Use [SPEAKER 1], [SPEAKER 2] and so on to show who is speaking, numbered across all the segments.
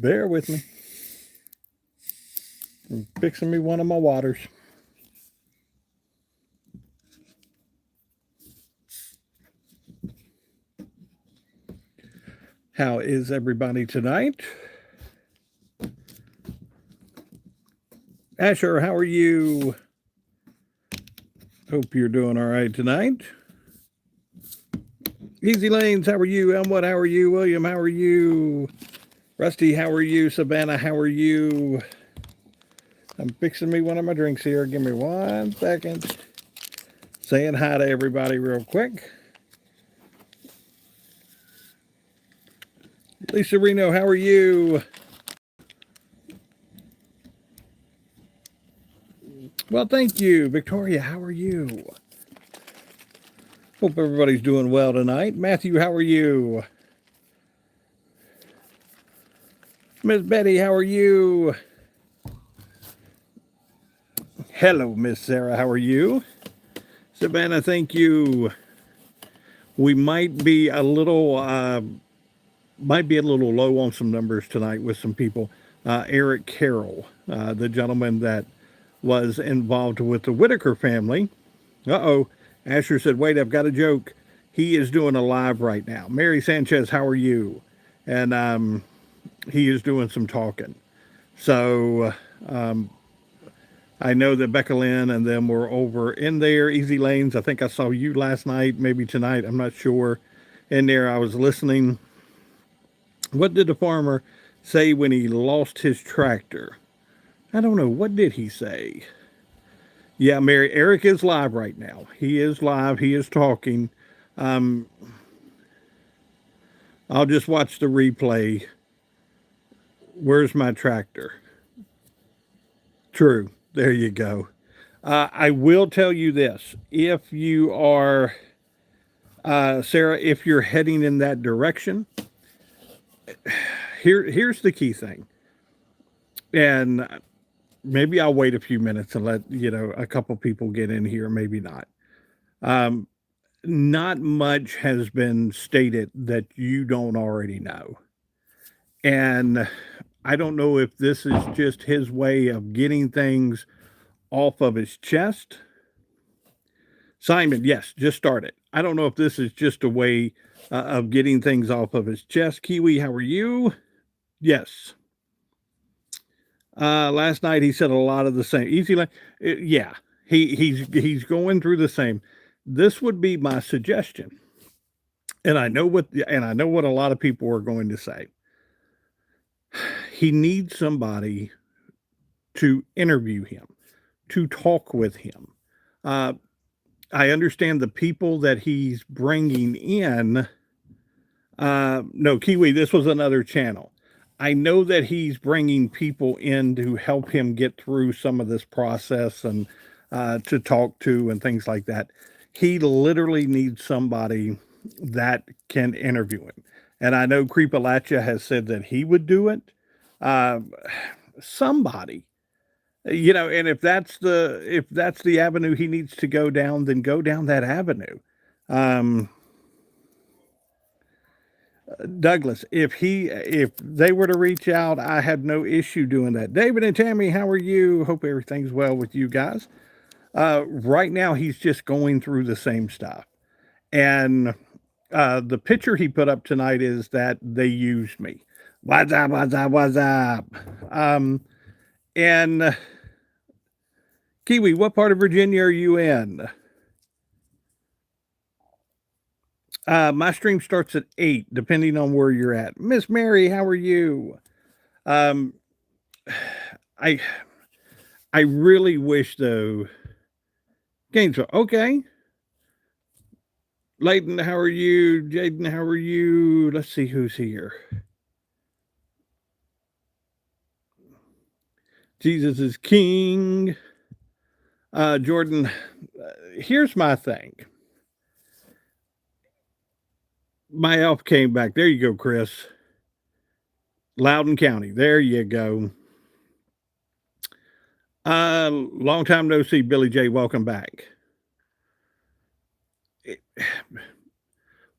[SPEAKER 1] Bear with me. I'm fixing me one of my waters. How is everybody tonight? Asher, how are you? Hope you're doing all right tonight. Easy Lanes, how are you? Elmwood, how are you? William, how are you? Rusty, how are you? Savannah, how are you? I'm fixing me one of my drinks here. Give me 1 second. Saying hi to everybody real quick. Lisa Reno, how are you? Well, thank you. Victoria, how are you? Hope everybody's doing well tonight. Matthew, how are you? Miss Betty, how are you? Hello, Miss Sarah, how are you? Savannah, thank you. We might be a little low on some numbers tonight with some people. Eric Carroll, the gentleman that was involved with the Whitaker family. Uh-oh. Asher said, wait, I've got a joke. He is doing a live right now. Mary Sanchez, how are you? And he is doing some talking. So I know that Becca Lynn and them were over in there. Easy Lanes, I think I saw you last night, maybe tonight, I'm not sure. In there, I was listening. What did the farmer say when he lost his tractor? I don't know. What did he say? Yeah, Mary, Eric is live right now. He is live. He is talking. I'll just watch the replay. Where's my tractor? True. There you go. I will tell you this. If you are, Sarah, if you're heading in that direction, here's the key thing. And maybe I'll wait a few minutes and let, a couple people get in here. Maybe not. Not much has been stated that you don't already know. And I don't know if this is just his way of getting things off of his chest. Simon, yes, just start it. I don't know if this is just a way of getting things off of his chest. Kiwi, how are you? Yes. Last night he said a lot of the same. Yeah, he's going through the same. This would be my suggestion, and I know what a lot of people are going to say. He needs somebody to interview him, to talk with him. I understand the people that he's bringing in. No, Kiwi, this was another channel. I know that he's bringing people in to help him get through some of this process and to talk to and things like that. He literally needs somebody that can interview him. And I know Creepalacha has said that he would do it. Somebody, and if that's the avenue he needs to go down, then go down that avenue. Douglas, if they were to reach out, I have no issue doing that. David and Tammy, how are you? Hope everything's well with you guys. Right now, he's just going through the same stuff. And the picture he put up tonight is that they used me. What's up, what's up, what's up? And Kiwi, what part of Virginia are you in? My stream starts at 8, depending on where you're at. Miss Mary, how are you? I really wish though. Gainesville, okay. Layton, how are you? Jaden, how are you? Let's see who's here. Jesus is King. Jordan, here's my thing. My elf came back. There you go, Chris. Loudoun County. There you go. Long time no see, Billy J. Welcome back.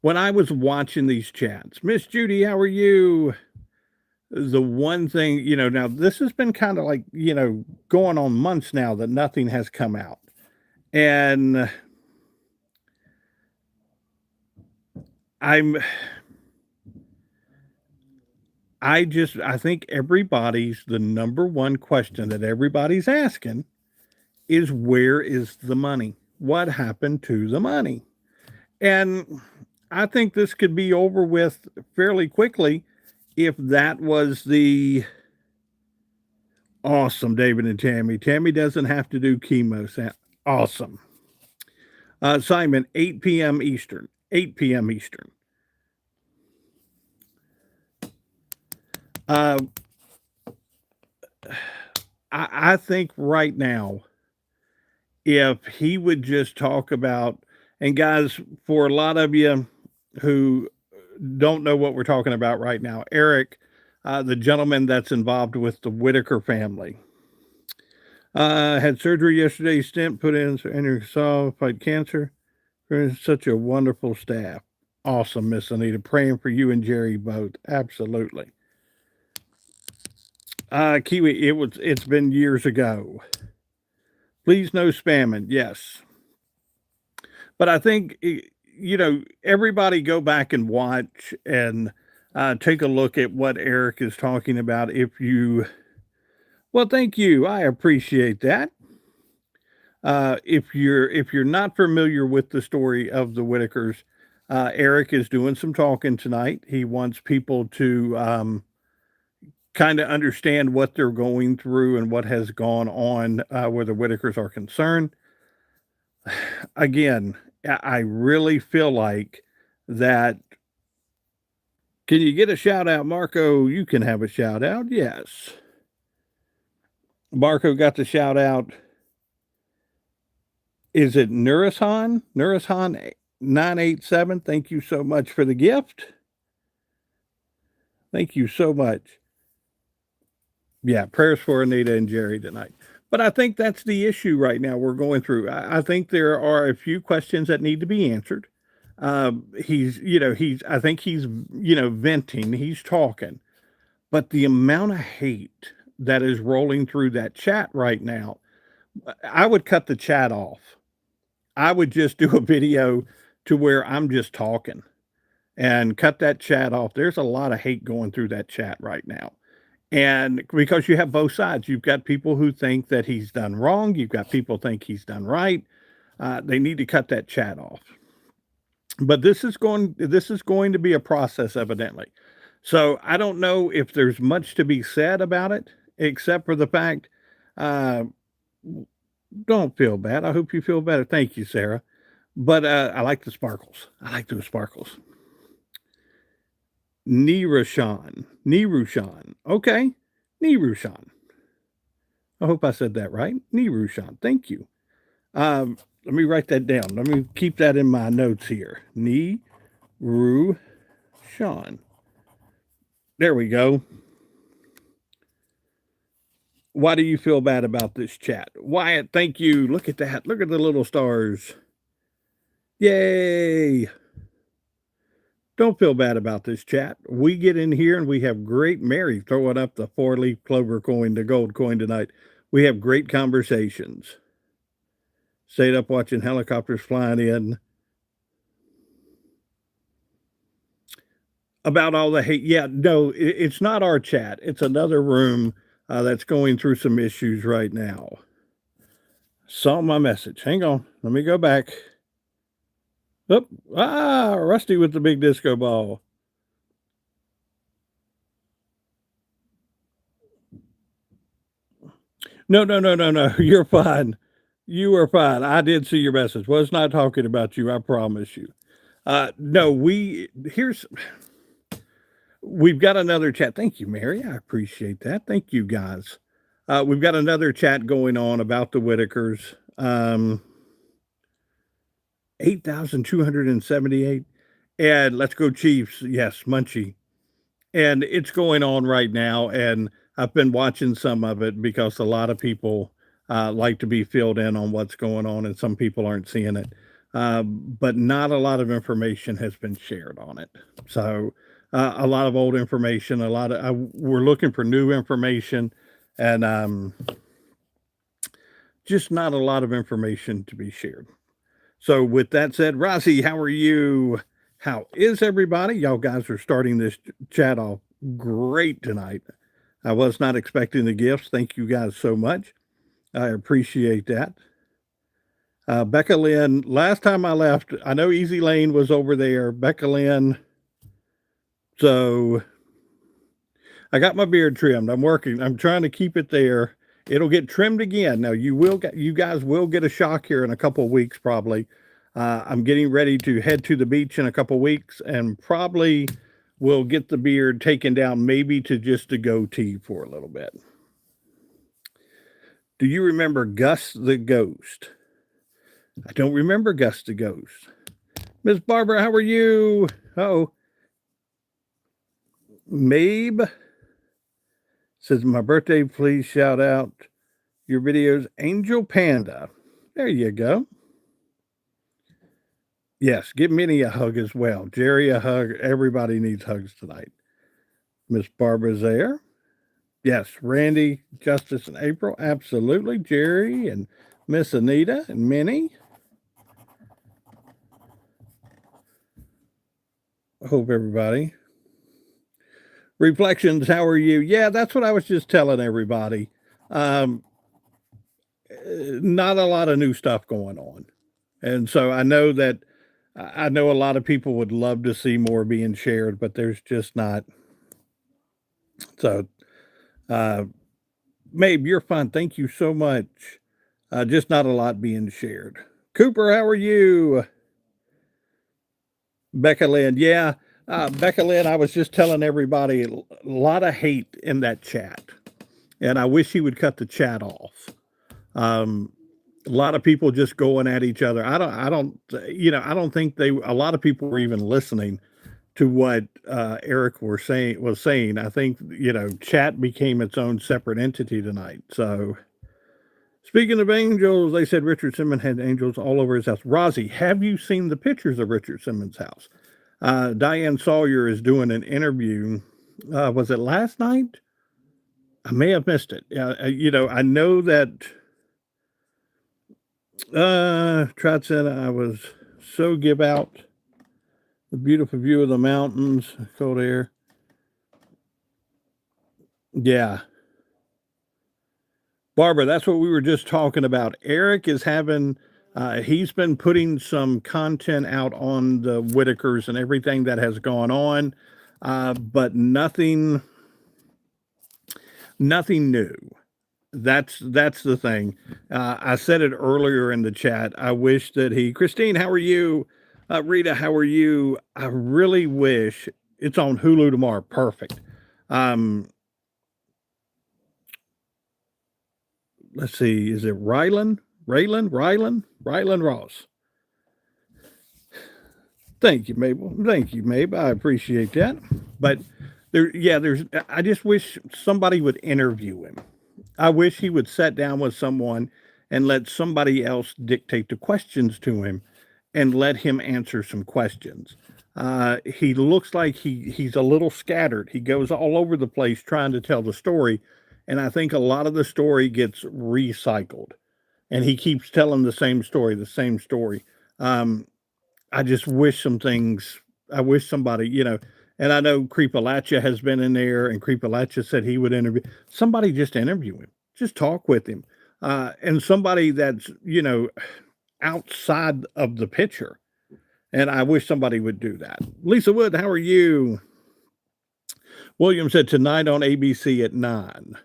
[SPEAKER 1] When I was watching these chats, Miss Judy, how are you? the one thing, now this has been kind of like, going on months now that nothing has come out. And I'm I think everybody's the number one question that everybody's asking is where is the money? What happened to the money? And I think this could be over with fairly quickly if that was the awesome David and Tammy. Tammy doesn't have to do chemo. Awesome. Simon, 8 p.m. Eastern. 8 p.m. Eastern. Uh, I think right now, if he would just talk about, and guys, for a lot of you who don't know what we're talking about right now, Eric, the gentleman that's involved with the Whitaker family, had surgery yesterday, stent put in, and saw fight cancer. Such a wonderful staff. Awesome, Miss Anita. Praying for you and Jerry both. Absolutely. Kiwi, it's been years ago. Please no spamming. Yes. But I think everybody go back and watch and take a look at what Eric is talking about. Well, thank you. I appreciate that. If you're not familiar with the story of the Whitakers, Eric is doing some talking tonight. He wants people to kind of understand what they're going through and what has gone on where the Whitakers are concerned. Again, I really feel like that. Can you get a shout out, Marco? You can have a shout out. Yes. Marco got the shout out. Is it Nurishan? Nurishan 987. Thank you so much for the gift. Thank you so much. Yeah, prayers for Anita and Jerry tonight. But I think that's the issue right now we're going through. I think there are a few questions that need to be answered. I think he's, venting, he's talking, but the amount of hate that is rolling through that chat right now, I would cut the chat off. I would just do a video to where I'm just talking and cut that chat off. There's a lot of hate going through that chat right now. And because you have both sides, you've got people who think that he's done wrong. You've got people think he's done right. They need to cut that chat off. But this is going to be a process, evidently. So I don't know if there's much to be said about it, except for the fact, uh, don't feel bad. I hope you feel better. Thank you, Sarah. But I like the sparkles. I like those sparkles. Nirushan. Okay. Nirushan. I hope I said that right. Nirushan. Thank you. Let me write that down. Let me keep that in my notes here. Nirushan. There we go. Why do you feel bad about this chat? Wyatt, thank you. Look at that. Look at the little stars. Yay. Don't feel bad about this chat. We get in here and we have great Mary throwing up the 4-leaf clover coin, the gold coin tonight. We have great conversations. Stayed up watching helicopters flying in. About all the hate. Yeah, no, it's not our chat. It's another room that's going through some issues right now. Saw my message. Hang on. Let me go back. Oh, Rusty with the big disco ball. No. You're fine. You are fine. I did see your message. Was not talking about you. I promise you. No, we've got another chat. Thank you, Mary. I appreciate that. Thank you, guys. We've got another chat going on about the Whitakers. 8,278. And let's go Chiefs. Yes, Munchie. And it's going on right now. And I've been watching some of it because a lot of people like to be filled in on what's going on, and some people aren't seeing it. But not a lot of information has been shared on it. So a lot of old information, a lot of we're looking for new information, and just not a lot of information to be shared. So, with that said, Rossi, how are you? How is everybody? Y'all guys are starting this chat off great tonight. I was not expecting the gifts. Thank you guys so much. I appreciate that. Becca Lynn, last time I left, I know Easy Lane was over there. Becca Lynn, so I got my beard trimmed. I'm working. I'm trying to keep it there. It'll get trimmed again. Now you guys will get a shock here in a couple of weeks probably. I'm getting ready to head to the beach in a couple of weeks and probably will get the beard taken down maybe to just a goatee for a little bit. Do you remember Gus the Ghost? I don't remember Gus the Ghost. Miss Barbara, how are you? Oh, Mabe says, my birthday, please shout out your videos. Angel Panda. There you go. Yes, give Minnie a hug as well. Jerry a hug. Everybody needs hugs tonight. Miss Barbara's there. Yes, Randy, Justice, and April. Absolutely. Jerry and Miss Anita and Minnie. I hope everybody. Reflections, how are you? Yeah, that's what I was just telling everybody. Not a lot of new stuff going on. And so I know that I know a lot of people would love to see more being shared, but there's just not. So, uh, Mabe, you're fine. Thank you so much. Just not a lot being shared. Cooper, how are you? Becca Lynn, yeah. Becca Lynn, I was just telling everybody a lot of hate in that chat. And I wish he would cut the chat off. A lot of people just going at each other. I don't think a lot of people were even listening to what Eric was saying. I think, chat became its own separate entity tonight. So, speaking of angels, they said Richard Simmons had angels all over his house. Rozzy, have you seen the pictures of Richard Simmons' house? Diane Sawyer is doing an interview. Was it last night? I may have missed it. I know that Trot said I was so give out the beautiful view of the mountains, cold air. Yeah. Barbara, that's what we were just talking about. Eric is having, he's been putting some content out on the Whitakers and everything that has gone on, but nothing new. That's the thing. I said it earlier in the chat. I wish that Christine, how are you? Rita, how are you? I really wish it's on Hulu tomorrow. Perfect. Let's see. Is it Rylan Ross? Thank you, Mabel. Thank you, Mabel. I appreciate that. But I just wish somebody would interview him. I wish he would sit down with someone and let somebody else dictate the questions to him and let him answer some questions. He looks like he's a little scattered. He goes all over the place trying to tell the story. And I think a lot of the story gets recycled. And he keeps telling the same story. I just wish I wish somebody, and I know Creepalachia has been in there, and Creepalachia said he would interview. Somebody just interview him, just talk with him, and somebody that's outside of the picture. And I wish somebody would do that. Lisa Wood, how are you? William said tonight on ABC at 9.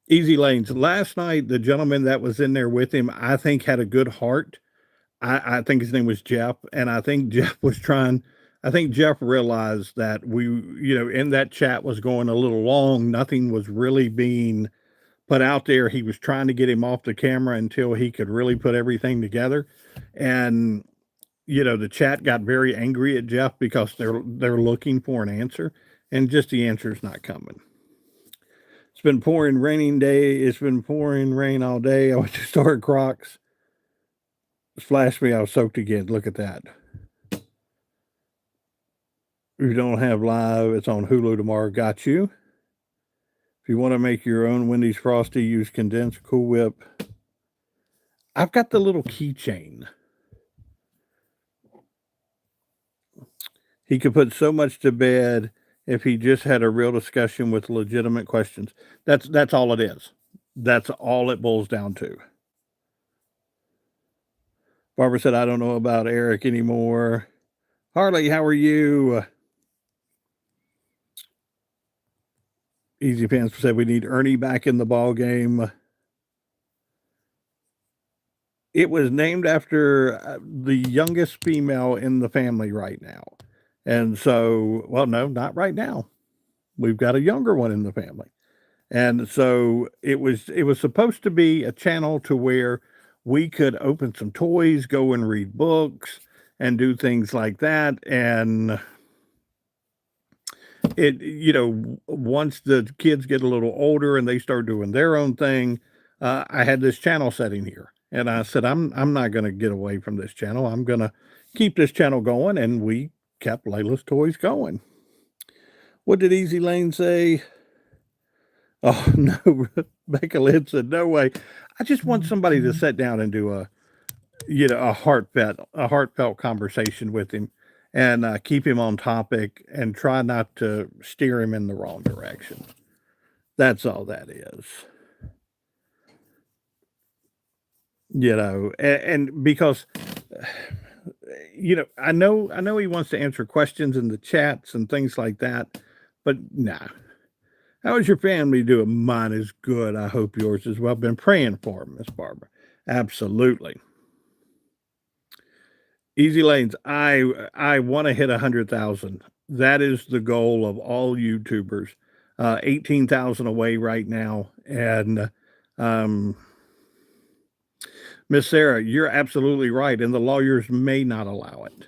[SPEAKER 1] Easy Lanes. Last night, the gentleman that was in there with him, I think, had a good heart. I think his name was Jeff, and I think Jeff realized that in that chat was going a little long. Nothing was really being put out there. He was trying to get him off the camera until he could really put everything together. And, the chat got very angry at Jeff because they're looking for an answer, and just the answer is not coming. It's been pouring raining day. It's been pouring rain all day. I went to Star Crocs. Flashed me, I was soaked again. Look at that. If you don't have live, it's on Hulu tomorrow. Got you. If you want to make your own Wendy's Frosty, use condensed Cool Whip. I've got the little keychain. He could put so much to bed if he just had a real discussion with legitimate questions. That's all it is. That's all it boils down to. Barbara said, I don't know about Eric anymore. Harley, how are you? Easy Pants said we need Ernie back in the ball game. It was named after the youngest female in the family right now. And so, well, no, not right now. We've got a younger one in the family. And so it was supposed to be a channel to where we could open some toys, go and read books and do things like that. And once the kids get a little older and they start doing their own thing, I had this channel setting here, and I said, I'm not going to get away from this channel. I'm going to keep this channel going, and we kept Layla's Toys going. What did Easy Lane say? Oh no, Becca Lynn said, no way. I just want somebody to sit down and do a heartfelt conversation with him, and keep him on topic and try not to steer him in the wrong direction. That's all that is. And because I know he wants to answer questions in the chats and things like that, but nah. How is your family doing? Mine is good. I hope yours as well. Been praying for him, Miss Barbara. Absolutely. Easy Lanes, I want to hit 100,000. That is the goal of all YouTubers. 18,000 away right now, and Miss Sarah, you're absolutely right, and the lawyers may not allow it.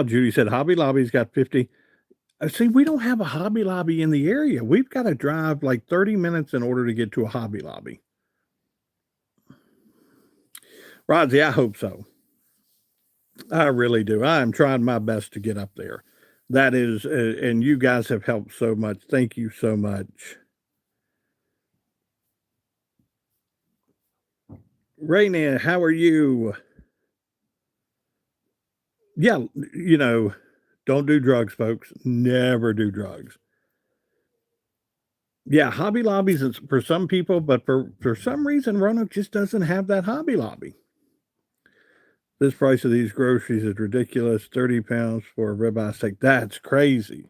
[SPEAKER 1] Judy said Hobby Lobby's got 50. See, we don't have a Hobby Lobby in the area. We've got to drive like 30 minutes in order to get to a Hobby Lobby. Rodsy, I hope so. I really do. I am trying my best to get up there. That is, and you guys have helped so much. Thank you so much. Raina, how are you? Yeah, don't do drugs, folks. Never do drugs. Yeah, Hobby Lobbies is for some people, but for some reason, Roanoke just doesn't have that Hobby Lobby. This price of these groceries is ridiculous. 30 pounds for a ribeye steak. That's crazy.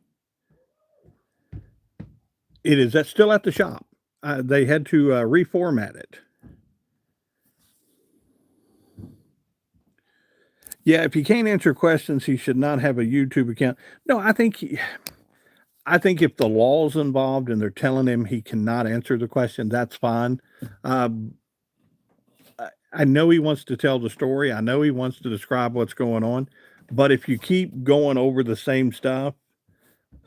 [SPEAKER 1] It is. That's still at the shop. They had to reformat it. Yeah, if he can't answer questions, he should not have a YouTube account. No, I think if the law's involved and they're telling him he cannot answer the question, that's fine. I know he wants to tell the story. I know he wants to describe what's going on, but if you keep going over the same stuff,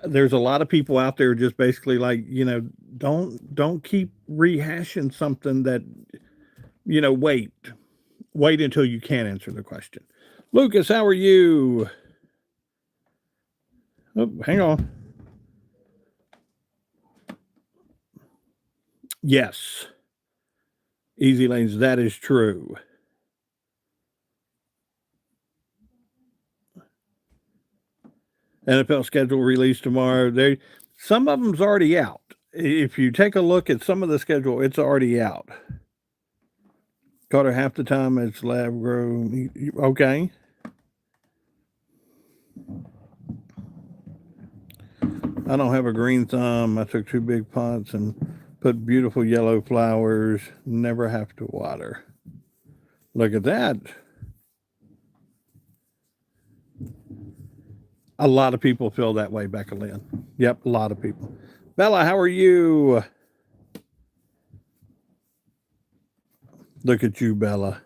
[SPEAKER 1] there's a lot of people out there just basically like, don't keep rehashing something that, wait until you can answer the question. Lucas, how are you? Oh, hang on. Yes. Easy Lanes, that is true. NFL schedule released tomorrow. Some of them's already out. If you take a look at some of the schedule, it's already out. Carter, half the time it's lab grown. Okay. I don't have a green thumb. I took 2 big pots and put beautiful yellow flowers. Never have to water. Look at that. A lot of people feel that way, Becca Lynn. Yep, a lot of people. Bella, how are you? Look at you, Bella.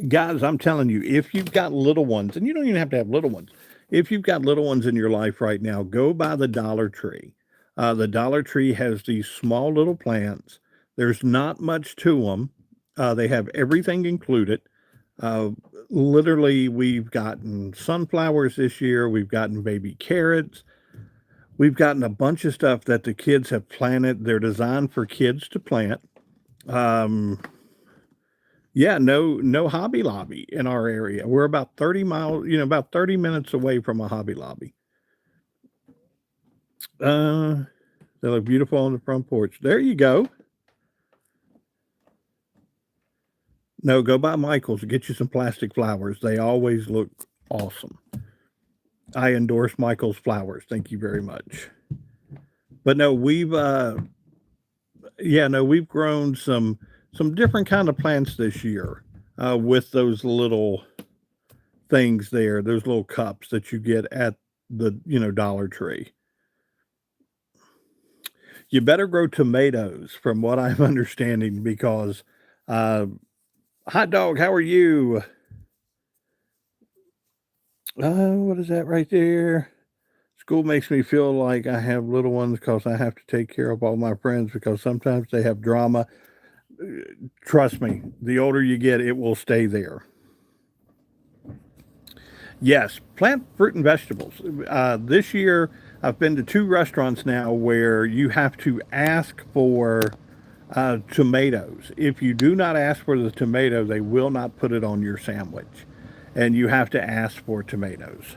[SPEAKER 1] Guys, I'm telling you, if you've got little ones, and you don't even have to have little ones, if you've got little ones in your life right now, go by the Dollar Tree. The Dollar Tree has these small little plants. There's not much to them. They have everything included. Uh, Literally, we've gotten sunflowers this year. We've gotten baby carrots. We've gotten a bunch of stuff that the kids have planted. They're designed for kids to plant. Um, yeah, no Hobby Lobby in our area. We're about 30 miles, about 30 minutes away from a Hobby Lobby. Uh, they look beautiful on the front porch. There you go. No, go by Michael's and get you some plastic flowers. They always look awesome. I endorse Michael's flowers. Thank you very much. But no, we've grown some different kind of plants this year with those little things there, those little cups that you get at the Dollar Tree. You better grow tomatoes, from what I'm understanding, because uh, hot dog, how are you? What is that right there? School makes me feel like I have little ones because I have to take care of all my friends because sometimes they have drama. Trust me, the older you get, it will stay there. Yes, plant fruit and vegetables. This year, I've been to two restaurants now where you have to ask for tomatoes. If you do not ask for the tomato, they will not put it on your sandwich. And you have to ask for tomatoes.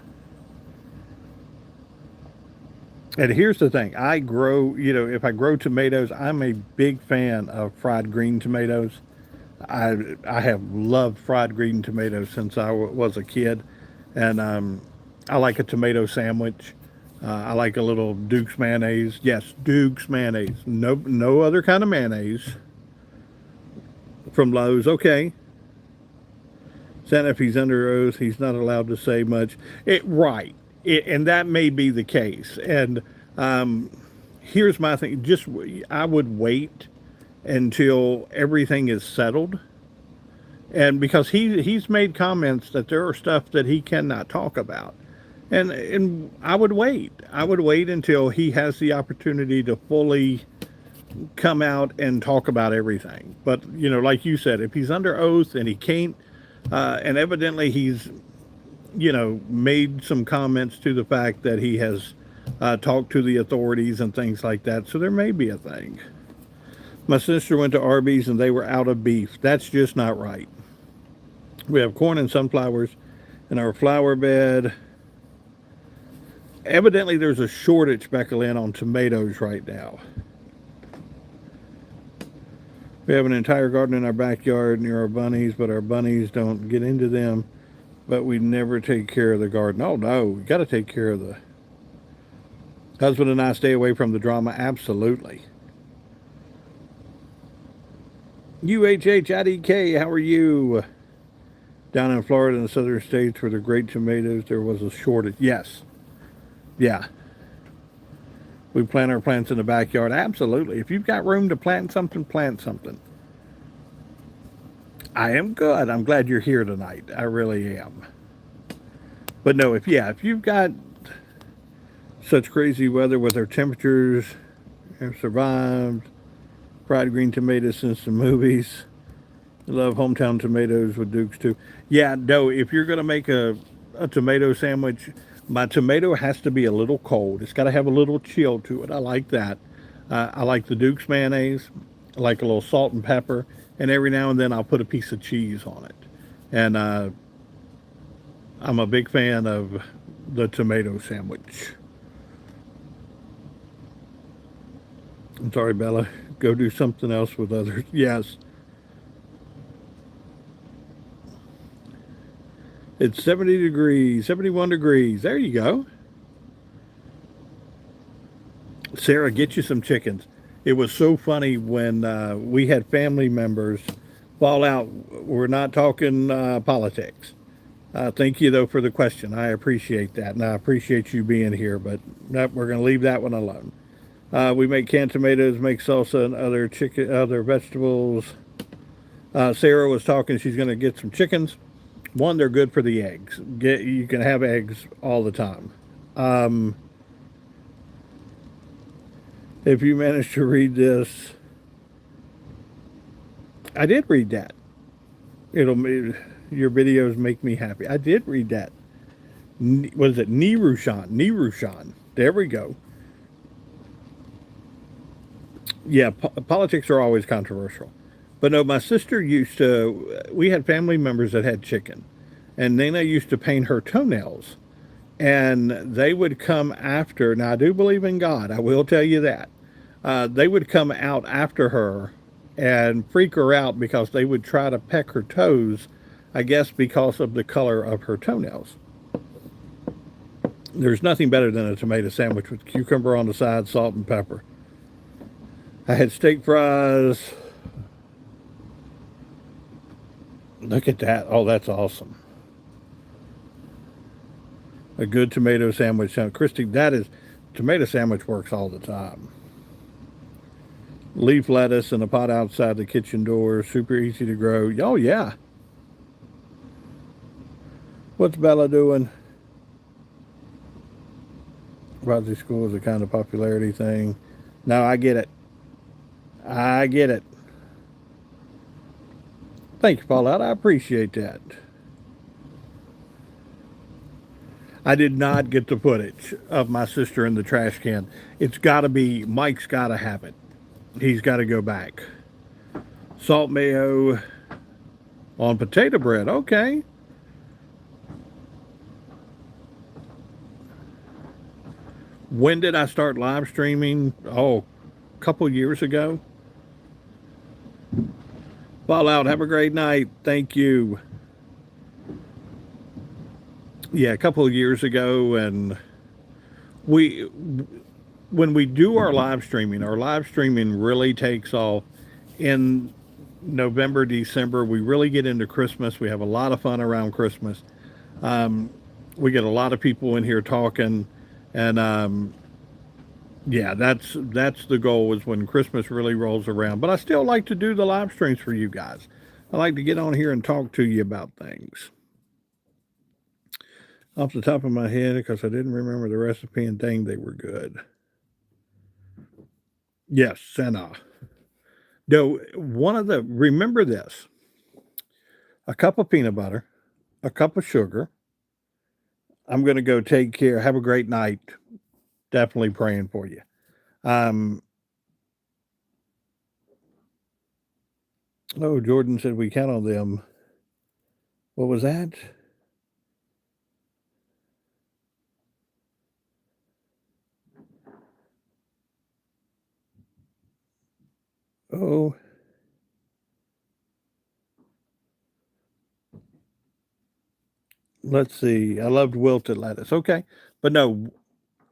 [SPEAKER 1] And here's the thing, if I grow tomatoes, I'm a big fan of fried green tomatoes. I have loved fried green tomatoes since I was a kid, and I like a tomato sandwich. I like a little Duke's mayonnaise. Yes, Duke's mayonnaise. No other kind of mayonnaise from Lowe's. Okay. Then if he's under oath, he's not allowed to say much. Right. And that may be the case. And um, here's my thing. I would wait until everything is settled. And because he's made comments that there are stuff that he cannot talk about. And I would wait. I would wait until he has the opportunity to fully come out and talk about everything. But, like you said, if he's under oath and he can't, and evidently he's, made some comments to the fact that he has talked to the authorities and things like that. So there may be a thing. My sister went to Arby's and they were out of beef. That's just not right. We have corn and sunflowers in our flower bed. Evidently, there's a shortage, Becca-Lynn, on tomatoes right now. We have an entire garden in our backyard near our bunnies, but our bunnies don't get into them. But we never take care of the garden. Oh, no, we got to take care of the... Husband and I stay away from the drama. Absolutely. UHHIDK, how are you? Down in Florida and the southern states where the great tomatoes, there was a shortage. Yes. Yeah. We plant our plants in the backyard. Absolutely. If you've got room to plant something, plant something. I am good. I'm glad you're here tonight. I really am. But no, if you've got such crazy weather with our temperatures, have survived fried green tomatoes since the movies. I love hometown tomatoes with Dukes too. Yeah, no, if you're going to make a tomato sandwich, my tomato has to be a little cold. It's got to have a little chill to it. I like that. I like the Duke's mayonnaise. I like a little salt and pepper. And every now and then I'll put a piece of cheese on it. And I'm a big fan of the tomato sandwich. I'm sorry, Bella. Go do something else with others. Yes. It's 70 degrees, 71 degrees. There you go. Sarah, get you some chickens. It was so funny when we had family members fall out. We're not talking politics. Thank you, though, for the question. I appreciate that, and I appreciate you being here, but nope, we're going to leave that one alone. We make canned tomatoes, make salsa, and other vegetables. Sarah was talking. She's going to get some chickens. One, they're good for the eggs. You can have eggs all the time. If you manage to read this, I did read that. It'll your videos make me happy. I did read that. What is it? Nirushan. Nirushan. There we go. Yeah, politics are always controversial. But no, my sister used to. We had family members that had chicken, and Nana used to paint her toenails, and they would come after. Now I do believe in God. I will tell you that. They would come out after her and freak her out because they would try to peck her toes. I guess because of the color of her toenails. There's nothing better than a tomato sandwich with cucumber on the side, salt and pepper. I had steak fries. Look at that. Oh, that's awesome. A good tomato sandwich. Now, Christy, that is, tomato sandwich works all the time. Leaf lettuce in a pot outside the kitchen door. Super easy to grow. Oh, yeah. What's Bella doing? Rosie School is a kind of popularity thing. No, I get it. I get it. Thank you, Paulette. I appreciate that. I did not get the footage of my sister in the trash can. It's got to be, Mike's got to have it. He's got to go back. Salt mayo on potato bread. Okay. When did I start live streaming? Oh, a couple years ago. Fallout, have a great night. Thank you. Yeah, a couple of years ago, and we when we do our live streaming really takes off in November, December. We really get into Christmas. We have a lot of fun around Christmas. We get a lot of people in here talking, and yeah, that's the goal is when Christmas really rolls around. But I still like to do the live streams for you guys. I like to get on here and talk to you about things. Off the top of my head, because I didn't remember the recipe and dang, they were good. Yes, Senna. No, remember this, a cup of peanut butter, a cup of sugar. I'm going to go take care. Have a great night. Definitely praying for you. Um, oh, Jordan said we count on them. What was that? Oh, let's see. I loved wilted lettuce. Okay. But no,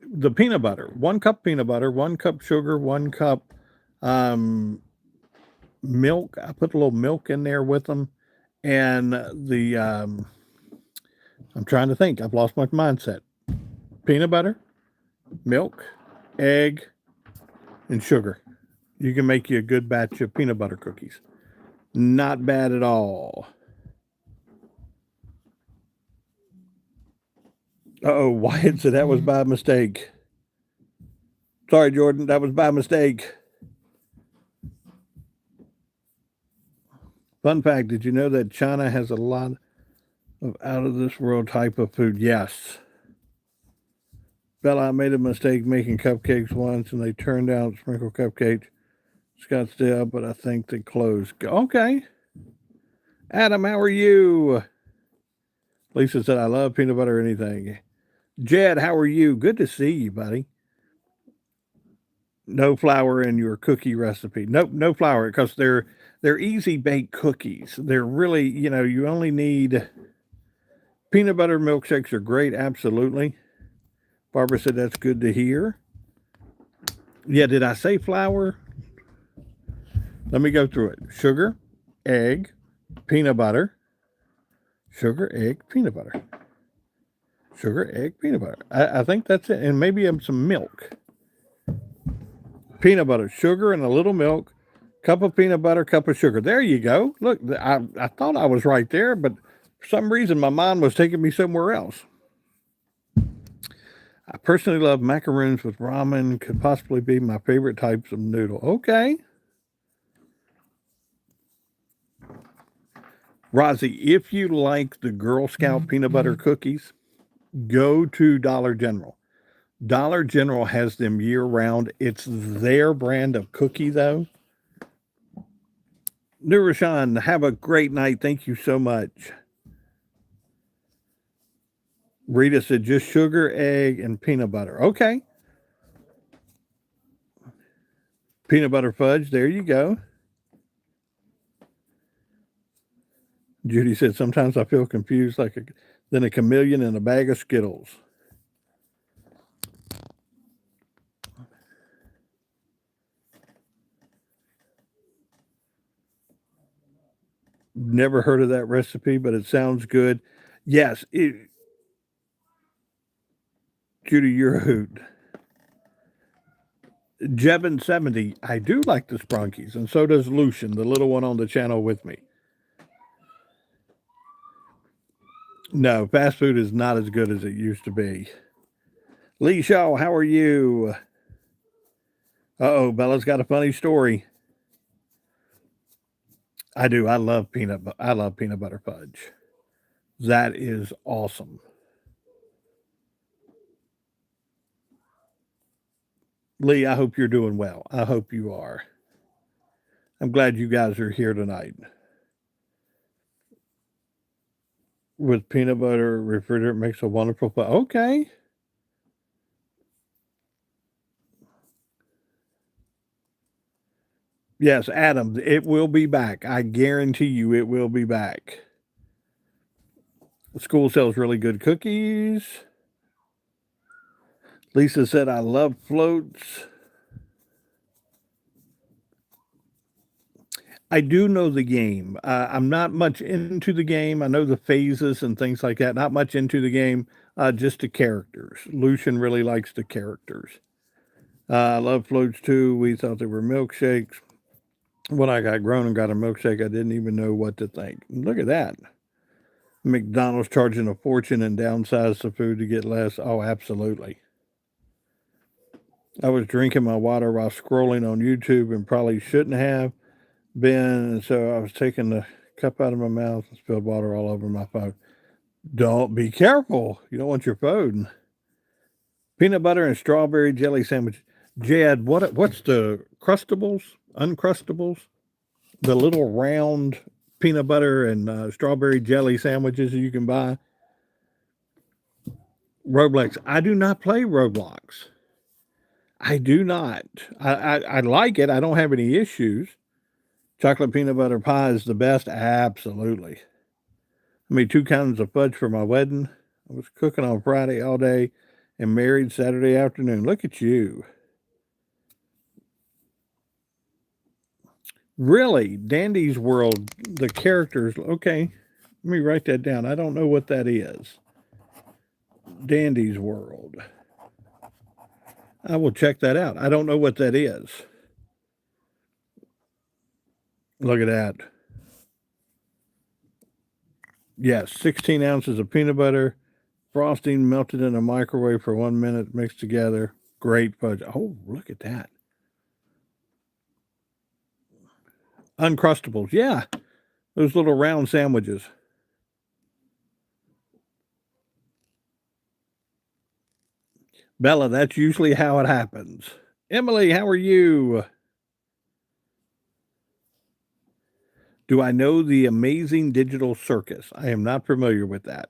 [SPEAKER 1] the peanut butter, 1 cup peanut butter, 1 cup sugar, 1 cup um, milk. I put a little milk in there with them. And I'm trying to think. I've lost my mindset. Peanut butter, milk, egg, and sugar. You can make you a good batch of peanut butter cookies. Not bad at all. Oh, Wyatt said that was by mistake. Sorry, Jordan, that was by mistake. Fun fact, did you know that China has a lot of out of this world type of food? Yes. Bella, I made a mistake making cupcakes once and they turned out sprinkle cupcakes. Scottsdale, but I think they closed. Okay. Adam, how are you? Lisa said, I love peanut butter or anything. Jed, how are you? Good to see you, buddy. No flour in your cookie recipe. Nope, no flour because they're easy baked cookies. They're really, you only need peanut butter milkshakes are great, absolutely. Barbara said that's good to hear. Yeah, did I say flour? Let me go through it. Sugar, egg, peanut butter. Sugar, egg, peanut butter. Sugar, egg, peanut butter. I think that's it. And maybe some milk. Peanut butter, sugar, and a little milk. Cup of peanut butter, cup of sugar. There you go. Look, I thought I was right there, but for some reason my mind was taking me somewhere else. I personally love macaroons with ramen. Could possibly be my favorite types of noodle. Okay. Rozzy, if you like the Girl Scout peanut butter cookies, go to Dollar General. Dollar General has them year round. It's their brand of cookie, though. Nurashan, have a great night. Thank you so much. Rita said just sugar, egg, and peanut butter. Okay. Peanut butter fudge. There you go. Judy said sometimes I feel confused than a chameleon in a bag of Skittles. Never heard of that recipe, but it sounds good. Yes, Judy, you're a hoot. Jevin70, I do like the Sprunkies, and so does Lucian, the little one on the channel with me. No, fast food is not as good as it used to be. Lee Shaw, how are you? Uh-oh, Bella's got a funny story. I do. I love peanut butter fudge. That is awesome. Lee, I hope you're doing well. I hope you are. I'm glad you guys are here tonight. With peanut butter, refrigerator makes a wonderful fudge. Okay. Yes, Adam, it will be back. I guarantee you it will be back. The school sells really good cookies. Lisa said, I love floats. I do know the game. I'm not much into the game. I know the phases and things like that. Not much into the game, just the characters. Lucian really likes the characters. I love floats too. We thought they were milkshakes. When I got grown and got a milkshake, I didn't even know what to think. Look at that. McDonald's charging a fortune and downsize the food to get less. Oh, absolutely. I was drinking my water while scrolling on YouTube and probably shouldn't have been. And so I was taking the cup out of my mouth and spilled water all over my phone. Don't be careful. You don't want your phone. Peanut butter and strawberry jelly sandwich. Jed, what's the Crustables? Uncrustables? The little round peanut butter and strawberry jelly sandwiches you can buy. Roblox. I do not play Roblox. I do not. I like it. I don't have any issues. Chocolate peanut butter pie is the best. Absolutely. I made 2 kinds of fudge for my wedding. I was cooking on Friday all day and married Saturday afternoon. Look at you. Really? Dandy's World, the characters. Okay. Let me write that down. I don't know what that is. Dandy's World. I will check that out. I don't know what that is. Look at that. Yes, 16 ounces of peanut butter, frosting melted in a microwave for 1 minute, mixed together. Great fudge. Oh, look at that. Uncrustables. Yeah, those little round sandwiches. Bella, that's usually how it happens. Emily, how are you? Do I know the Amazing Digital Circus? I am not familiar with that.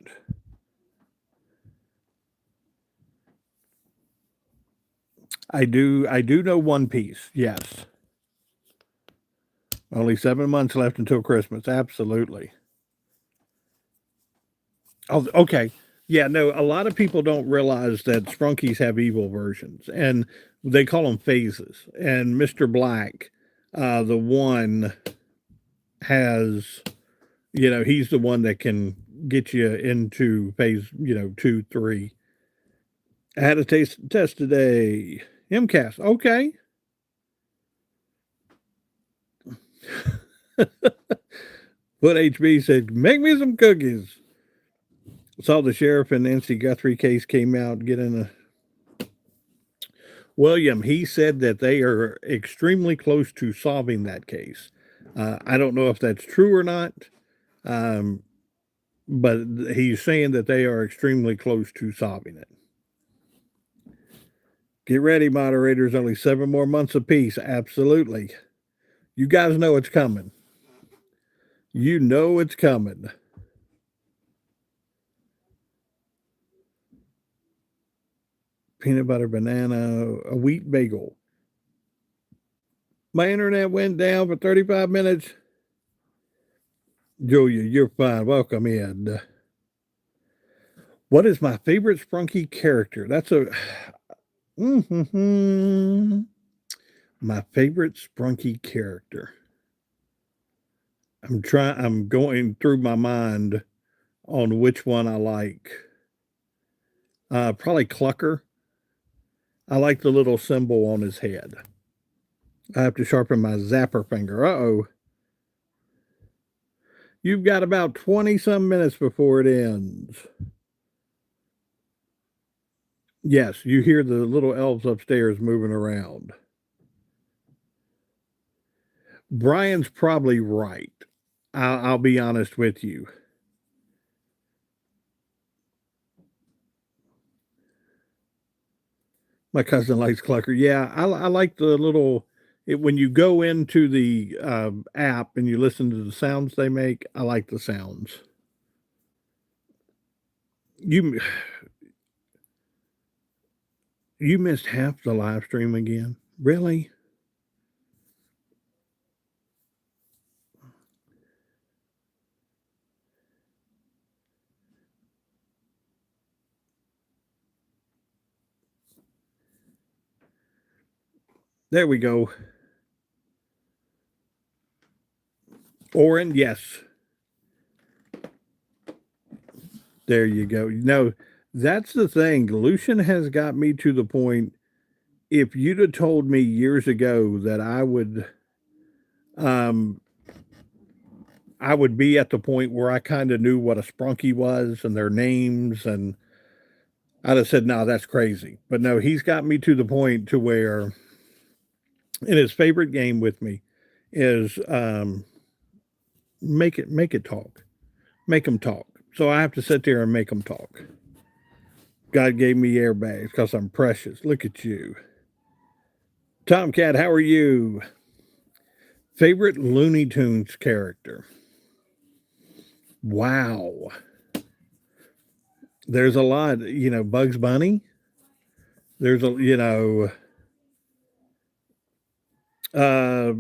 [SPEAKER 1] I do know One Piece. Yes. Only 7 months left until Christmas. Absolutely. Oh, okay. Yeah, no, a lot of people don't realize that Sprunkies have evil versions, and they call them phases. And Mr. Black, the one has, he's the one that can get you into phase, 2, 3. I had a taste test today. MCAS. Okay. Foot HB said, make me some cookies. Saw the sheriff in Nancy Guthrie case came out getting a William. He said that they are extremely close to solving that case. I don't know if that's true or not. Um, but he's saying that they are extremely close to solving it. Get ready, moderators. Only 7 more months apiece. Absolutely. You guys know it's coming. You know it's coming. Peanut butter banana, a wheat bagel. My internet went down for 35 minutes. Julia, you're fine. Welcome in. What is my favorite Sprunky character? That's a. My favorite Sprunky character. I'm going through my mind on which one I like. Probably Clucker. I like the little symbol on his head. I have to sharpen my zapper finger. Uh-oh. You've got about 20 some minutes before it ends. Yes, you hear the little elves upstairs moving around. Brian's probably right. I'll be honest with you. My cousin likes Clucker. Yeah, I like the little when you go into the app and you listen to the sounds they make. I like the sounds. You you missed half the live stream again. Really? There we go. Oren, yes. There you go. No, that's the thing. Lucian has got me to the point. If you'd have told me years ago that um, I would be at the point where I kind of knew what a sprunky was and their names, and I'd have said, "No, that's crazy." But no, he's got me to the point to where, and his favorite game with me is make it talk, make them talk. So I have to sit there and make them talk. God gave me airbags because I'm precious. Look at you. Tomcat, how are you? Favorite Looney Tunes character? Wow. There's a lot, Bugs Bunny. There's uh,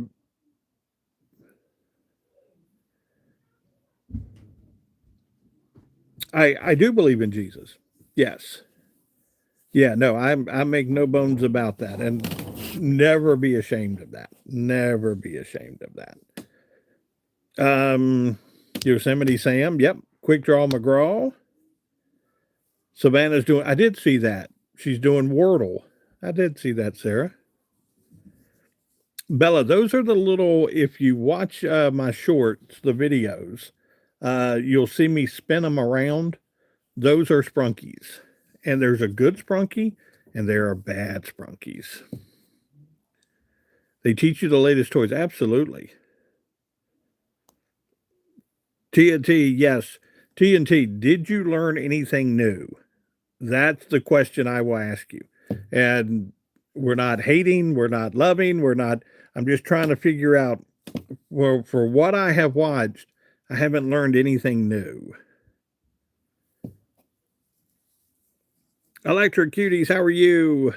[SPEAKER 1] I do believe in Jesus. Yes. Yeah, no, I make no bones about that and never be ashamed of that. Never be ashamed of that. Yosemite Sam, yep. Quick Draw McGraw. Savannah's doing I did see that. She's doing Wordle. I did see that, Sarah. Bella, those are the little if you watch my shorts, the videos, you'll see me spin them around. Those are sprunkies. And there's a good sprunky and there are bad sprunkies. They teach you the latest toys. Absolutely. TNT, yes. TNT, did you learn anything new? That's the question I will ask you. And we're not hating, we're not loving, I'm just trying to figure out, well, for what I have watched, I haven't learned anything new. Electric Cuties, how are you?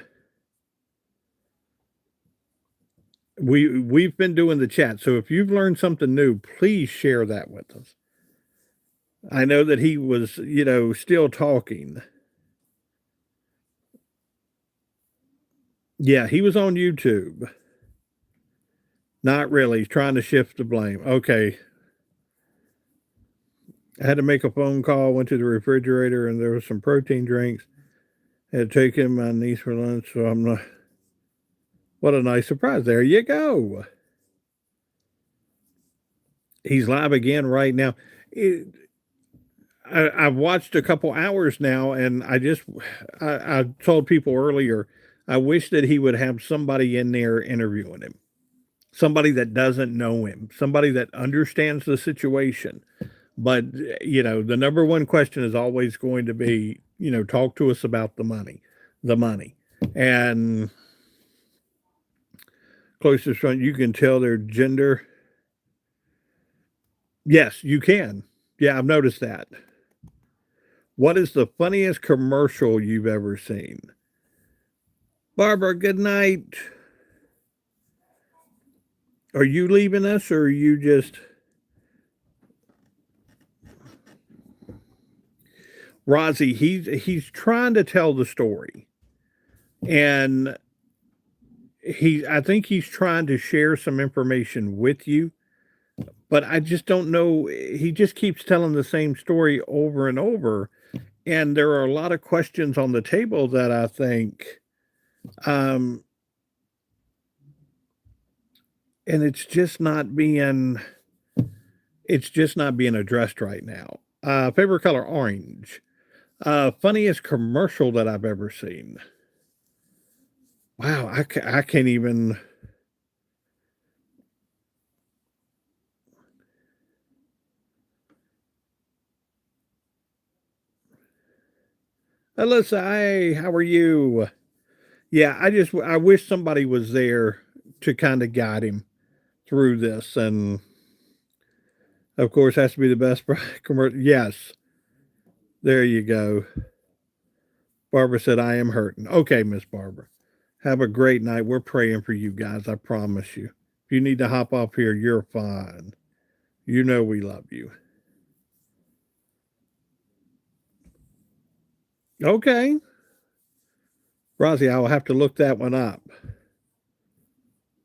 [SPEAKER 1] We've been doing the chat, so if you've learned something new, please share that with us. I know that he was, still talking. Yeah, he was on YouTube. Not really. He's trying to shift the blame. Okay. I had to make a phone call, went to the refrigerator, and there was some protein drinks. I had taken my niece for lunch, so I'm not. What a nice surprise. There you go. He's live again right now. I've watched a couple hours now, and I told people earlier, I wish that he would have somebody in there interviewing him, somebody that doesn't know him, somebody that understands the situation. But, the number one question is always going to be, talk to us about the money. And closest friend, you can tell their gender. Yes, you can. Yeah, I've noticed that. What is the funniest commercial you've ever seen? Barbara, good night. Are you leaving us or are you just Rozzy? He's trying to tell the story. And I think he's trying to share some information with you, but I just don't know. He just keeps telling the same story over and over. And there are a lot of questions on the table that I think, um, and it's just not being addressed right now. Favorite color orange. Funniest commercial that I've ever seen. Wow, I can't even. Alyssa, hey, how are you? Yeah, I wish somebody was there to kind of guide him through this, and of course, has to be the best commercial. Yes, there you go. Barbara said, "I am hurting." Okay, Miss Barbara, have a great night. We're praying for you guys. I promise you. If you need to hop off here, you're fine. You know we love you. Okay, Rosie, I will have to look that one up.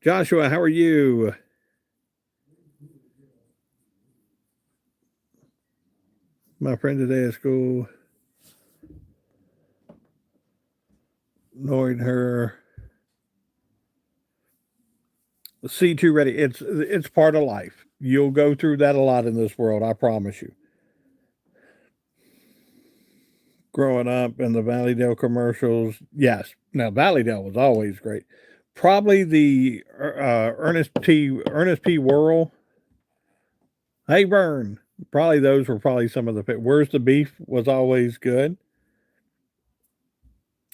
[SPEAKER 1] Joshua, how are you? My friend today at school, knowing her C2 ready. It's part of life. You'll go through that a lot in this world, I promise you. Growing up in the Valleydale commercials, yes. Now Valleydale was always great. Probably the Ernest P. Worrell. Hey, Vern. Probably those were probably some of the. Where's the beef was always good.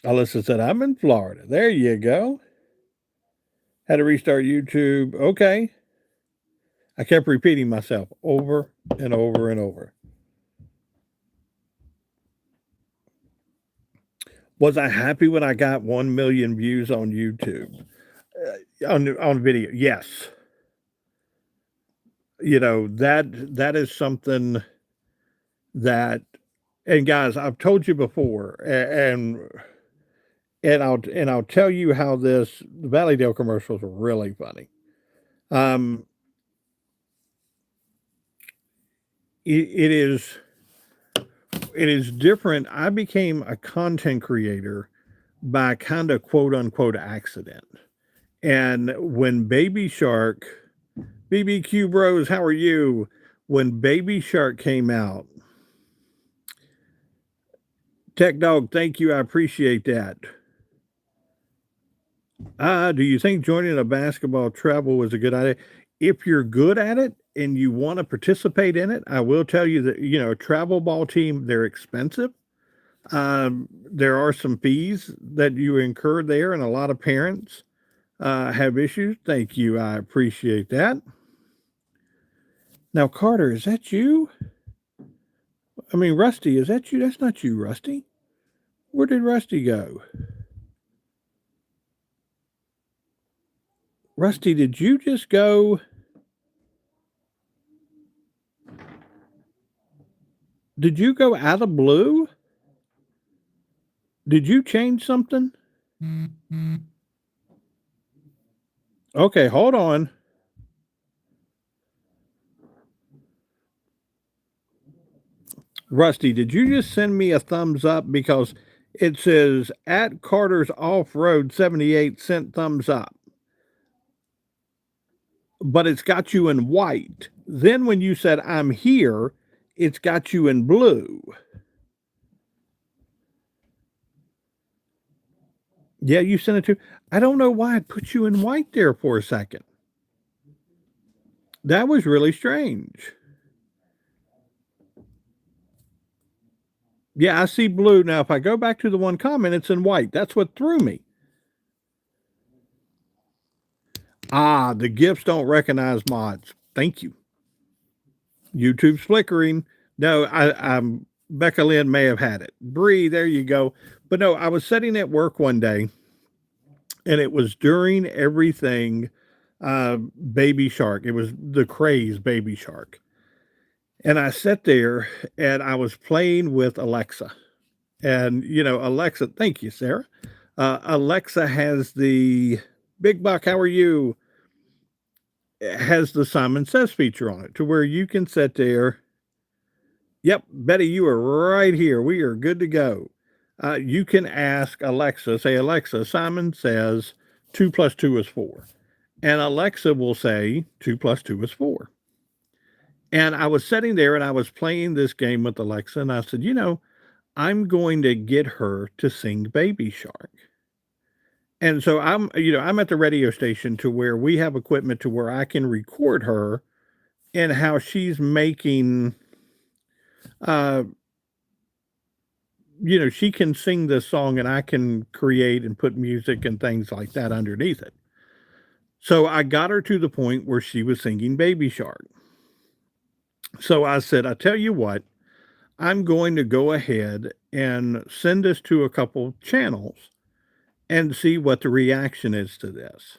[SPEAKER 1] Alyssa said, "I'm in Florida." There you go. Had to restart YouTube. Okay. I kept repeating myself over and over and over. Was I happy when I got 1 million views on YouTube? On video? Yes. That is something that, and guys, I've told you before, and I'll tell you how the Valleydale commercials are really funny. Um, it is different. I became a content creator by kind of quote unquote accident. And when Baby Shark, BBQ Bros, how are you? When Baby Shark came out, Tech Dog, thank you. I appreciate that. Do you think joining a basketball travel was a good idea? If you're good at it and you want to participate in it, I will tell you that, a travel ball team, they're expensive. There are some fees that you incur there, and a lot of parents have issues. Thank you. I appreciate that. Now, Carter, is that you? I mean, Rusty, is that you? That's not you, Rusty. Where did Rusty go? Rusty, did you just go? Did you go out of blue? Did you change something? Okay, hold on. Rusty, did you just send me a thumbs up? Because it says at Carter's Off Road 78 sent thumbs up, but it's got you in white. Then when you said I'm here, it's got you in blue. Yeah, you sent it to. I don't know why it put you in white there for a second. That was really strange. Yeah, I see blue. Now, if I go back to the one comment, it's in white. That's what threw me. Ah, the GIFs don't recognize mods. Thank you. YouTube's flickering. No, I'm Becca Lynn may have had it. Bree, there you go. But no, I was sitting at work one day, and it was during everything Baby Shark. It was the craze Baby Shark. And I sat there and I was playing with Alexa. And, Alexa, thank you, Sarah. Alexa has the Big Buck, how are you? It has the Simon Says feature on it to where you can sit there. Yep, Betty, you are right here. We are good to go. You can ask Alexa, say, Alexa, Simon says 2 plus 2 is 4. And Alexa will say 2 plus 2 is 4. And I was sitting there and I was playing this game with Alexa, and I said, I'm going to get her to sing Baby Shark. And so I'm at the radio station to where we have equipment to where I can record her and how she's making, uh, she can sing this song and I can create and put music and things like that underneath it. So I got her to the point where she was singing Baby Shark. So I said, I tell you what, I'm going to go ahead and send this to a couple channels and see what the reaction is to this.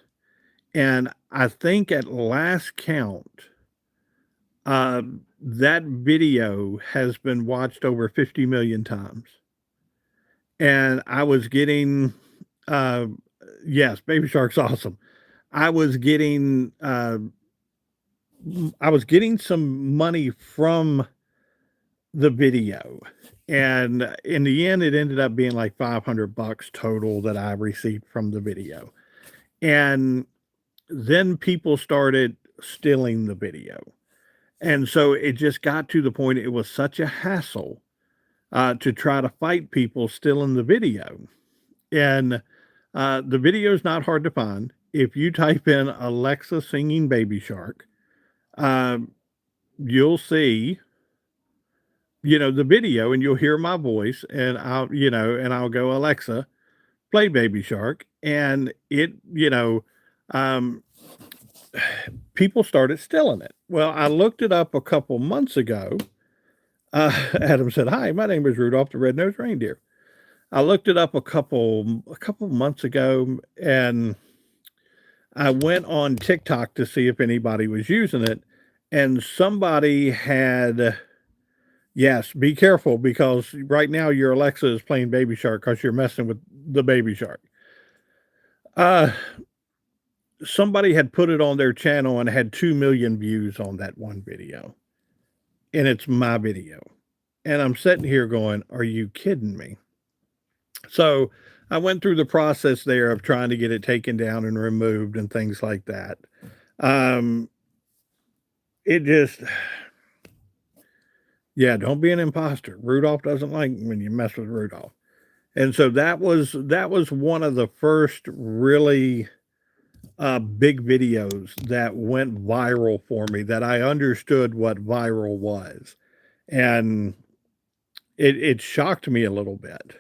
[SPEAKER 1] And I think at last count, uh, that video has been watched over 50 million times. And I was getting, uh, yes, Baby Shark's awesome. I was getting, some money from the video. And in the end, it ended up being like $500 total that I received from the video. And then people started stealing the video. And so it just got to the point it was such a hassle to try to fight people stealing the video. And the video is not hard to find. If you type in Alexa singing Baby Shark, uh, you'll see, the video and you'll hear my voice and I'll go, Alexa, play Baby Shark. And it, um, people started stealing it. Well, I looked it up a couple months ago. Adam said, "Hi, my name is Rudolph the Red-Nosed Reindeer." I looked it up a couple months ago, and I went on TikTok to see if anybody was using it, and somebody had. Yes, be careful because right now your Alexa is playing Baby Shark because you're messing with the Baby Shark. Uh, Somebody had put it on their channel and had 2 million views on that one video. And it's my video. And I'm sitting here going, are you kidding me? So I went through the process there of trying to get it taken down and removed and things like that. Um, it just, yeah, don't be an imposter. Rudolph doesn't like when you mess with Rudolph. And so that was one of the first really big videos that went viral for me that I understood what viral was. And it shocked me a little bit.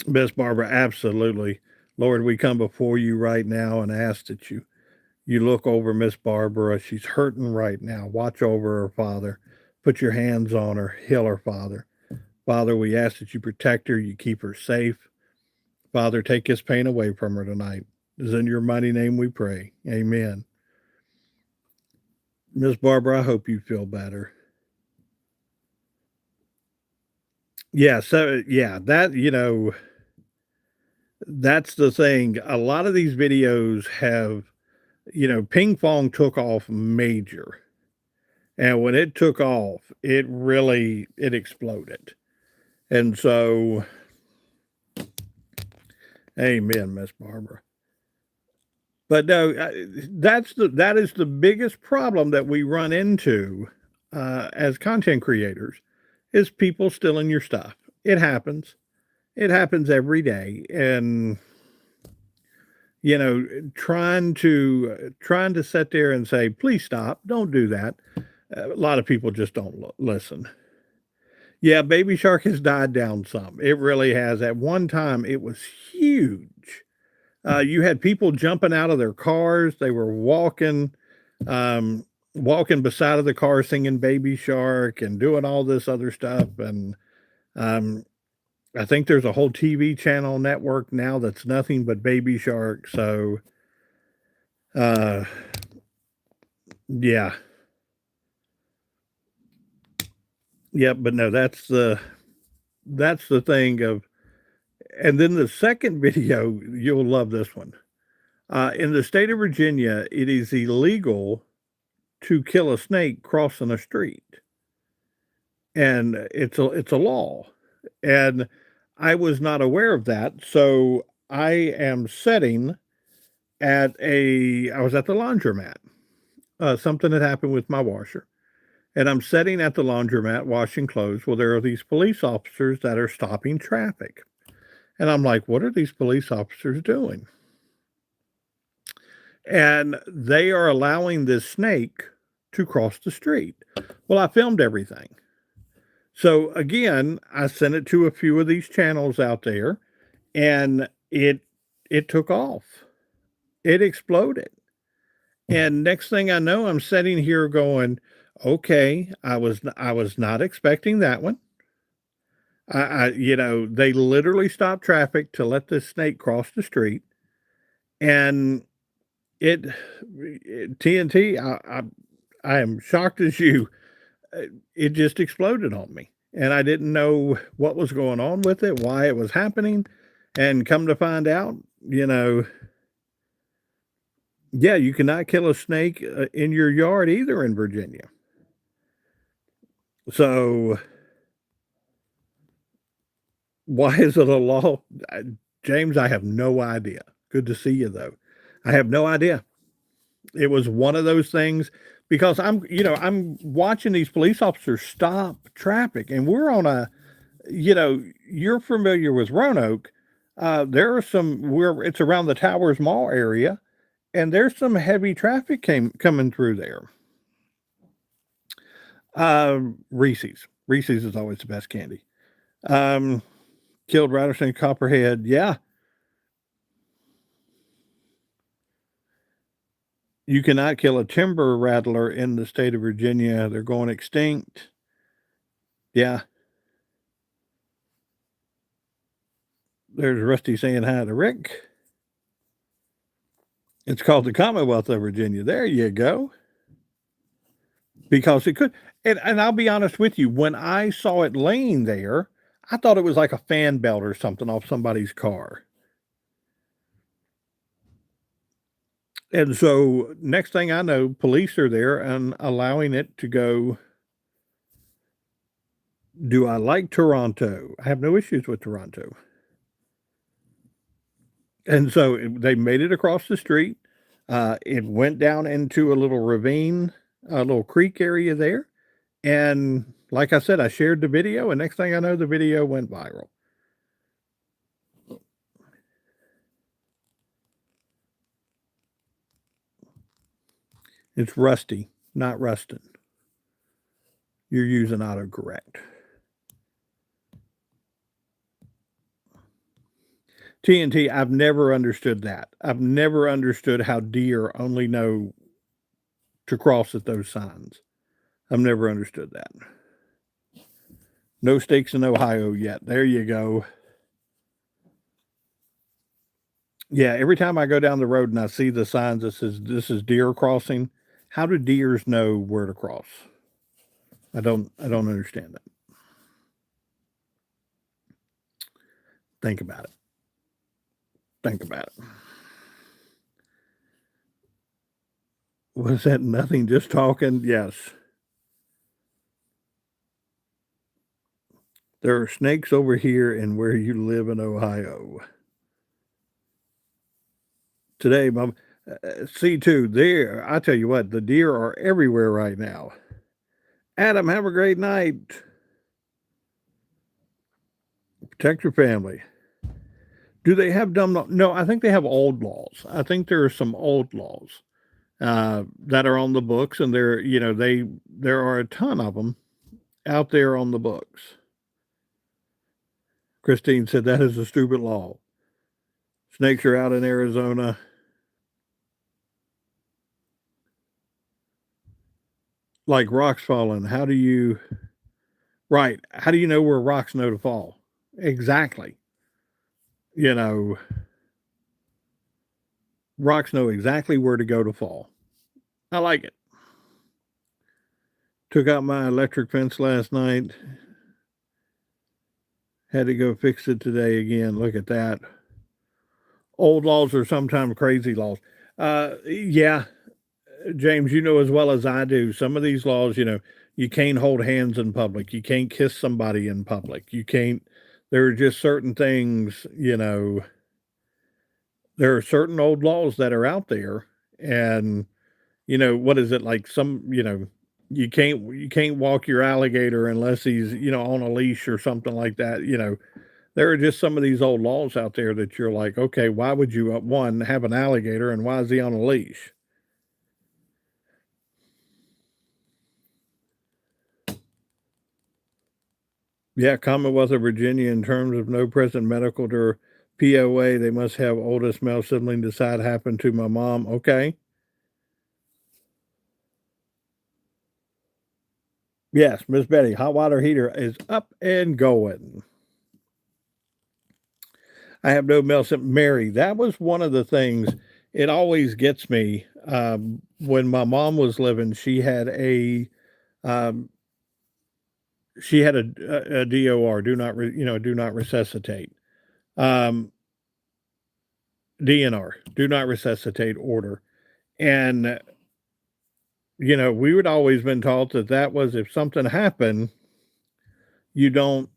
[SPEAKER 1] Miss Barbara, absolutely. Lord, we come before you right now and ask that you look over Miss Barbara. She's hurting right now. Watch over her, Father. Put your hands on her. Heal her, Father. Father, we ask that you protect her, you keep her safe. Father, take this pain away from her tonight. It's in your mighty name we pray. Amen. Miss Barbara, I hope you feel better. Yeah, so yeah, that's the thing. A lot of these videos have, Ping Pong took off major. And when it took off, it exploded. And so, amen, Miss Barbara. But no, that is the biggest problem that we run into as content creators is people stealing your stuff. It happens. It happens every day, and trying to sit there and say, please stop, don't do that. A lot of people just don't listen. Yeah, Baby Shark has died down some. It really has. At one time, it was huge. You had people jumping out of their cars. They were um, walking beside of the car singing Baby Shark and doing all this other stuff. And um, I think there's a whole TV channel network now that's nothing but Baby Shark. So, uh, yeah, yeah, but no, that's the thing of. And then the second video, you'll love this one. In the state of Virginia, it is illegal to kill a snake crossing a street, and it's a law. And I was not aware of that, so I am sitting I was at the laundromat. Something had happened with my washer, and I'm sitting at the laundromat washing clothes. Well, there are these police officers that are stopping traffic, and I'm like, "What are these police officers doing?" And they are allowing this snake to cross the street. Well, I filmed everything. So again, I sent it to a few of these channels out there, and it took off. It exploded. And next thing I know, I'm sitting here going, "Okay, I was not expecting that one." They literally stopped traffic to let this snake cross the street, and it TNT. I am shocked as you. It just exploded on me, and I didn't know what was going on with it, why it was happening, and come to find out, yeah, you cannot kill a snake in your yard either in Virginia. So why is it a law? James, I have no idea. Good to see you though. I have no idea. It was one of those things because I'm watching these police officers stop traffic, and we're on you're familiar with Roanoke. There are where it's around the Towers Mall area, and there's some heavy traffic coming through there. Reese's. Reese's is always the best candy. Um, Killed rattlesnake, copperhead. Yeah, you cannot kill a timber rattler in the state of Virginia. They're going extinct. Yeah, there's Rusty saying hi to Rick. It's called the Commonwealth of Virginia. There you go. Because it could. And I'll be honest with you, when I saw it laying there, I thought it was like a fan belt or something off somebody's car. And so next thing I know, police are there and allowing it to go. Do I like Toronto? I have no issues with Toronto. And so they made it across the street. It went down into a little ravine, a little creek area there. And like I said, I shared the video, and next thing I know, the video went viral. It's Rusty, not Rustin. You're using autocorrect. TNT, I've never understood that. I've never understood how deer only know to cross at those signs. I've never understood that. No stakes in Ohio yet. There you go. Yeah, every time I go down the road and I see the signs that says this is deer crossing, how do deers know where to cross? I don't understand that. Think about it. Think about it. Was that nothing? Just talking? Yes. There are snakes over here and where you live in Ohio. Today, Mom, see too, there, I tell you what, the deer are everywhere right now. Adam, have a great night. Protect your family. Do they have dumb law? No, I think they have old laws. I think there are some old laws. that are on the books, and there are a ton of them out there on the books. Christine said that is a stupid law. Snakes are out in Arizona. Like rocks falling. Right? How do you know where rocks know to fall? Exactly. You know, rocks know exactly where to go to fall. I like it. Took out my electric fence last night. Had to go fix it today again. Look at that. Old laws are sometimes crazy laws. Yeah, James, you know as well as I do, some of these laws, you can't hold hands in public. You can't kiss somebody in public. You can't, there are just certain things, there are certain old laws that are out there. And, what is it like you can't walk your alligator unless he's, on a leash or something like that. There are just some of these old laws out there that you're like, okay, why would you, one, have an alligator and why is he on a leash? Yeah, Commonwealth of Virginia, in terms of no present medical or POA, they must have oldest male sibling decide happened to my mom. Okay. Yes, Miss Betty, hot water heater is up and going. I have no male sibling. Mary, that was one of the things. It always gets me. When my mom was living, um, she had a DOR, do not resuscitate. Um, DNR, do not resuscitate order. And we would always been taught that that was if something happened, you don't,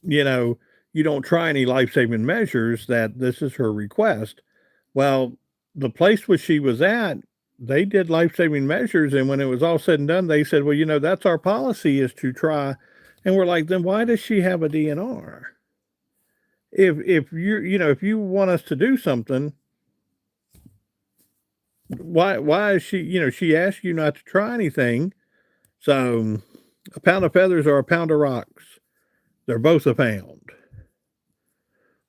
[SPEAKER 1] you know, you don't try any life-saving measures, that this is her request. Well, the place where she was at, they did life-saving measures, and when it was all said and done, they said, "Well, that's our policy is to try." And we're like, "Then why does she have a DNR? If if you want us to do something, why is she, she asked you not to try anything. So a pound of feathers or a pound of rocks, they're both a pound.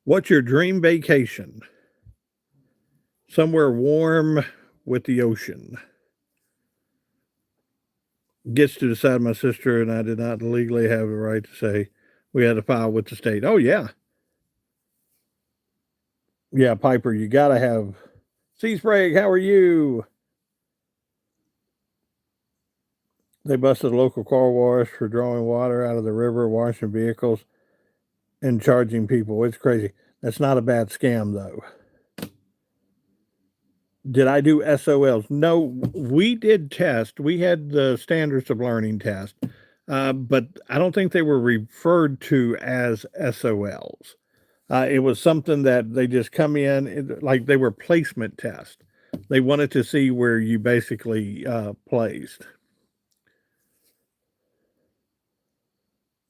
[SPEAKER 1] What's your dream vacation? Somewhere warm with the ocean. Gets to decide. My sister and I did not legally have a right to say. We had to file with the state. Oh, yeah. Yeah, Piper, you got to have. Sea Sprague, how are you? They busted a local car wash for drawing water out of the river, washing vehicles, and charging people. It's crazy. That's not a bad scam, though. Did I do SOLs? No, we did test. We had the standards of learning test, but I don't think they were referred to as SOLs. It was something that they just come in, like they were placement tests. They wanted to see where you basically placed.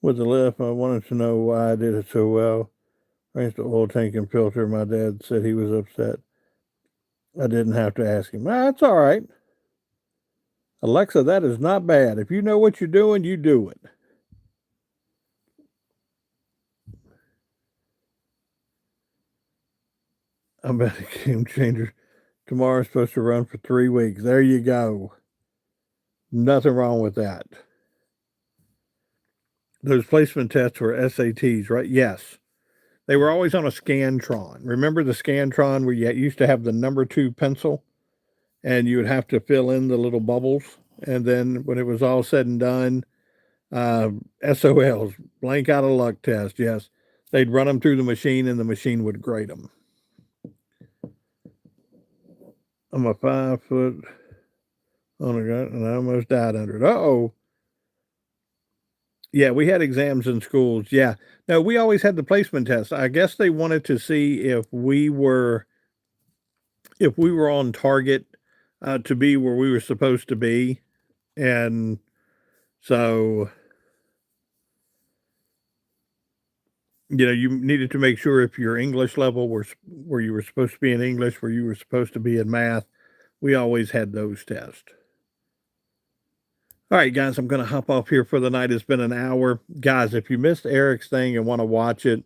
[SPEAKER 1] With the lift, I wanted to know why I did it so well. Raised the oil tank and filter. My dad said he was upset. I didn't have to ask him. Ah, that's all right. Alexa, that is not bad. If you know what you're doing, you do it. I'm about a game changer. Tomorrow's supposed to run for 3 weeks. There you go. Nothing wrong with that. Those placement tests were SATs, right? Yes. They were always on a Scantron. Remember the Scantron where you used to have the number 2 pencil and you would have to fill in the little bubbles? And then when it was all said and done, SOLs, blank out of luck test. Yes. They'd run them through the machine and the machine would grade them. I'm a 5 foot on a gun and I almost died under it. Uh-oh. Yeah, we had exams in schools. Yeah. No, we always had the placement test. I guess they wanted to see if we were on target to be where we were supposed to be. And so, you needed to make sure if your English level was where you were supposed to be in English, where you were supposed to be in math, we always had those tests. All right, guys, I'm going to hop off here for the night. It's been an hour. Guys, if you missed Eric's thing and want to watch it,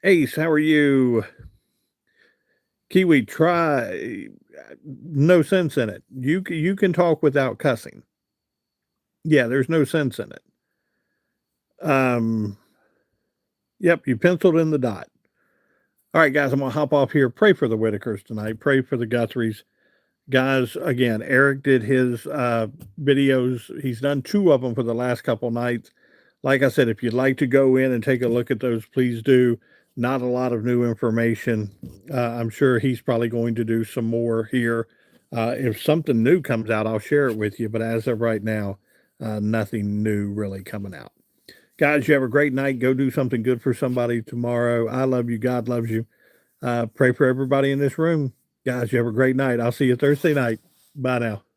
[SPEAKER 1] Ace, how are you? Kiwi, try. No sense in it. You can talk without cussing. Yeah, there's no sense in it. Yep, you penciled in the dot. All right, guys, I'm going to hop off here. Pray for the Whitakers tonight. Pray for the Guthries. Guys, again, Eric did his videos. He's done 2 of them for the last couple nights. Like I said, if you'd like to go in and take a look at those, please do. Not a lot of new information. I'm sure he's probably going to do some more here. If something new comes out, I'll share it with you. But as of right now, nothing new really coming out. Guys, you have a great night. Go do something good for somebody tomorrow. I love you. God loves you. Pray for everybody in this room. Guys, you have a great night. I'll see you Thursday night. Bye now.